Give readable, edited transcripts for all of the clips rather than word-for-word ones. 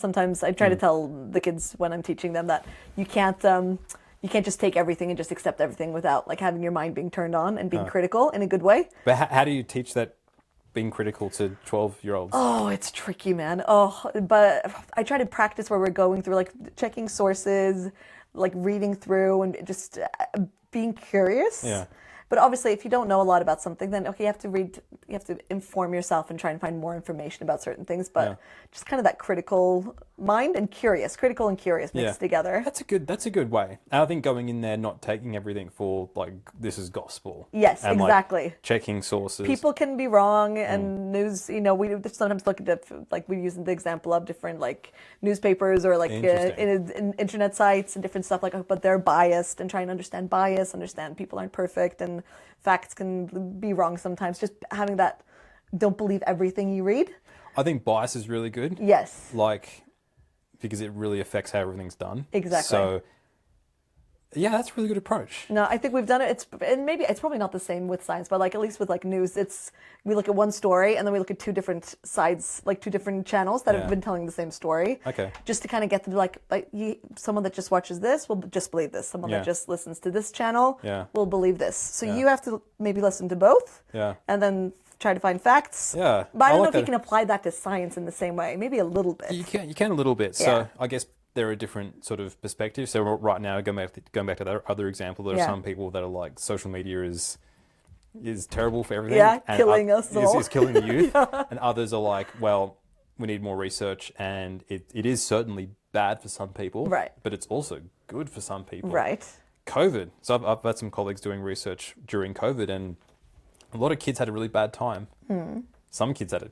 Sometimes I try to tell the kids when I'm teaching them that you can't just take everything and just accept everything without like having your mind being turned on and being critical in a good way. But how do you teach that being critical to 12-year-olds? Oh, it's tricky, man. Oh, but I try to practice where we're going through, like checking sources, like reading through and just being curious. Yeah. But obviously, if you don't know a lot about something, then okay, you have to inform yourself and try and find more information about certain things. But Yeah. just kind of that critical mind and curious, critical and curious mixed together. That's a good way. And I think going in there, not taking everything for like this is gospel. Yes, and, exactly. Like, checking sources. People can be wrong, and news. You know, we sometimes look at like we use the example of different like newspapers or like in internet sites and different stuff like, but they're biased and trying to understand bias, understand people aren't perfect, and facts can be wrong sometimes. Just having that, don't believe everything you read. I think bias is really good. Yes. Like, because it really affects how everything's done. Exactly. So, yeah, that's a really good approach. No, I think we've done it. And maybe it's probably not the same with science, but like at least with like news, we look at one story and then we look at two different sides, like two different channels that have been telling the same story. Okay. Just to kind of get them someone that just watches this will just believe this. Someone that just listens to this channel will believe this. So you have to maybe listen to both. Yeah. And then try to find facts. Yeah. But I don't know if you can apply that to science in the same way. Maybe a little bit. You can a little bit. So I guess there are different sort of perspectives. So right now, going back to that other example, there are some people that are like social media is terrible for everything. Yeah, and killing us all. Is killing the youth. And others are like, well, we need more research, and it is certainly bad for some people. Right. But it's also good for some people. Right. COVID. So I've had some colleagues doing research during COVID, and a lot of kids had a really bad time. Some kids had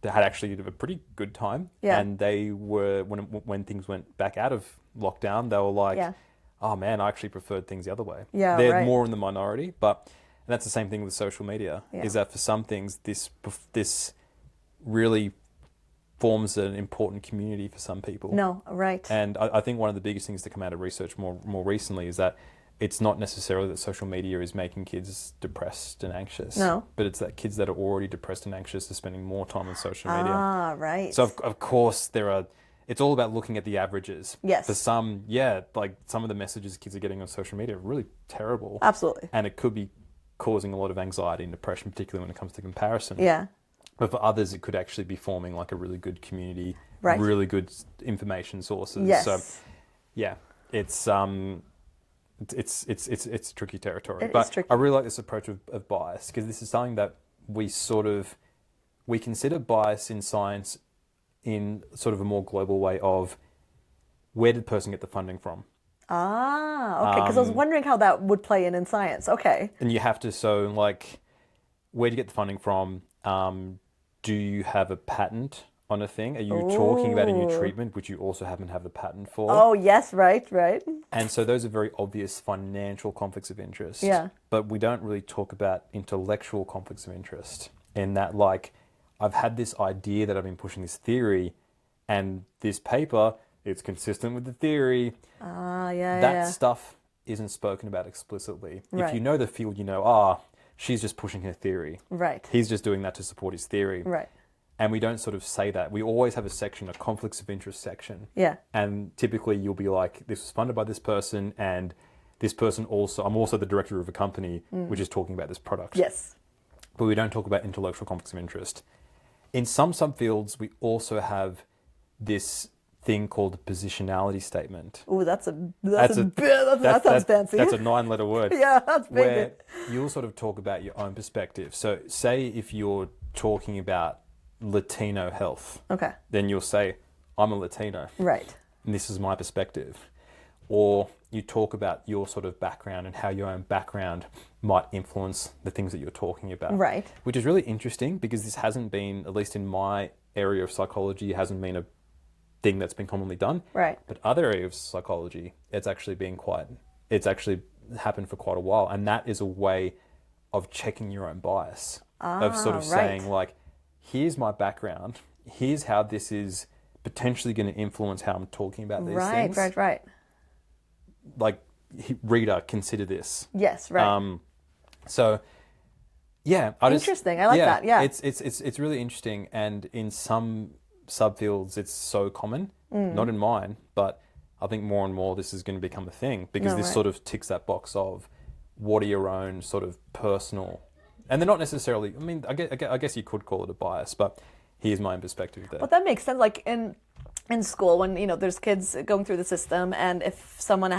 actually a pretty good time, and they were when things went back out of lockdown, they were like, "Oh man, I actually preferred things the other way." Yeah, they're more in the minority, but and that's the same thing with social media. Is that for some things this really forms an important community for some people. No, right. And I think one of the biggest things to come out of research more recently is that it's not necessarily that social media is making kids depressed and anxious. No. But it's that kids that are already depressed and anxious are spending more time on social media. Ah, right. So of course it's all about looking at the averages. Yes. For some, like some of the messages kids are getting on social media are really terrible. Absolutely. And it could be causing a lot of anxiety and depression, particularly when it comes to comparison. Yeah. But for others, it could actually be forming like a really good community, right. really good information sources. Yes. So, yeah, it's tricky territory. But tricky. I really like this approach of bias, because this is something that we consider bias in science in sort of a more global way of where did the person get the funding from? Ah, okay. Because I was wondering how that would play in science. Okay. And you have to, so like, where do you get the funding from? Do you have a patent on a thing? Are you talking about a new treatment, which you also happen to have the patent for? Oh, yes, right. And so those are very obvious financial conflicts of interest. Yeah. But we don't really talk about intellectual conflicts of interest in that, like, I've had this idea that I've been pushing this theory, and this paper, it's consistent with the theory. That stuff isn't spoken about explicitly. Right. If you know the field, you know, she's just pushing her theory. Right. He's just doing that to support his theory. Right. And we don't sort of say that. We always have a section, a conflicts of interest section. Yeah. And typically you'll be like, this was funded by this person, and this person also, I'm also the director of a company which is talking about this product. Yes. But we don't talk about intellectual conflicts of interest. In some subfields, we also have this thing called the positionality statement. Ooh, that sounds fancy. That's a 9-letter word. Yeah, that's big. Where you'll sort of talk about your own perspective. So say if you're talking about Latino health, okay, then you'll say, I'm a Latino. Right. And this is my perspective. Or you talk about your sort of background and how your own background might influence the things that you're talking about. Right. Which is really interesting, because this hasn't been, at least in my area of psychology, hasn't been a thing that's been commonly done. Right. But other areas of psychology, it's actually happened for quite a while. And that is a way of checking your own bias. Of sort of saying, like, here's my background, here's how this is potentially going to influence how I'm talking about these things. Right. Like, reader, consider this. Yes, right. So, yeah. Interesting. I like that. Yeah. It's really interesting, and in some subfields, it's so common. Not in mine, but I think more and more this is going to become a thing because this sort of ticks that box of what are your own sort of personal, and they're not necessarily, I mean, I guess you could call it a bias, but here's my own perspective there. But that makes sense. Like in school, when there's kids going through the system, and if someone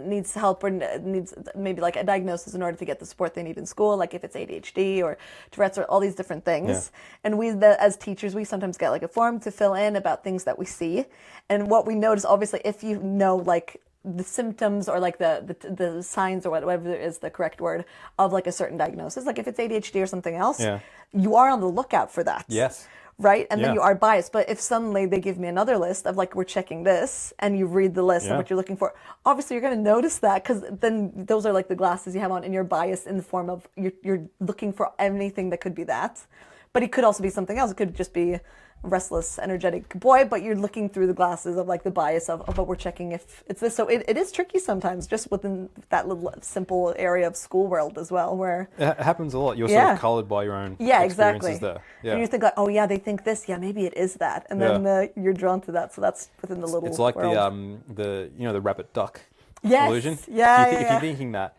needs help or needs maybe like a diagnosis in order to get the support they need in school, like if it's ADHD or Tourette's or all these different things, and as teachers, we sometimes get like a form to fill in about things that we see, and what we notice, obviously, if you know like the symptoms or like the signs or whatever is the correct word of like a certain diagnosis, like if it's ADHD or something else, you are on the lookout for that. Yes. Right? And then you are biased. But if suddenly they give me another list of like, we're checking this, and you read the list of what you're looking for, obviously you're going to notice that, because then those are like the glasses you have on, and you're biased in the form of you're looking for anything that could be that. But it could also be something else. It could just be a restless, energetic boy, but you're looking through the glasses of like the bias of what we're checking if it's this. So it is tricky sometimes, just within that little simple area of school world as well, where it happens a lot. You're sort of colored by your own experiences there. Yeah. And you think like, oh yeah, they think this. Yeah, maybe it is that. And then you're drawn to that. So that's within the little It's like world. the rabbit duck illusion. Yeah, If you're thinking that,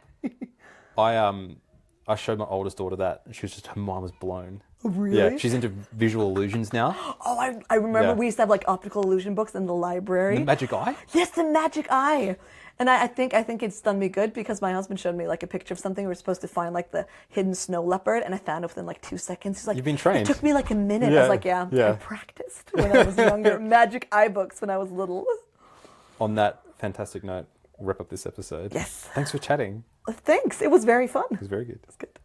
I showed my oldest daughter that. She was just, her mind was blown. Really? Yeah, she's into visual illusions now. Oh, I remember we used to have like optical illusion books in the library. The magic eye? Yes, the magic eye. And I think it's done me good, because my husband showed me like a picture of something. We were supposed to find like the hidden snow leopard, and I found it within like 2 seconds. He's like, you've been trained. It took me like a minute. I was like, I practiced when I was younger. Magic eye books when I was little. On that fantastic note, we'll wrap up this episode. Yes. Thanks for chatting. Thanks. It was very fun. It was very good. It was good.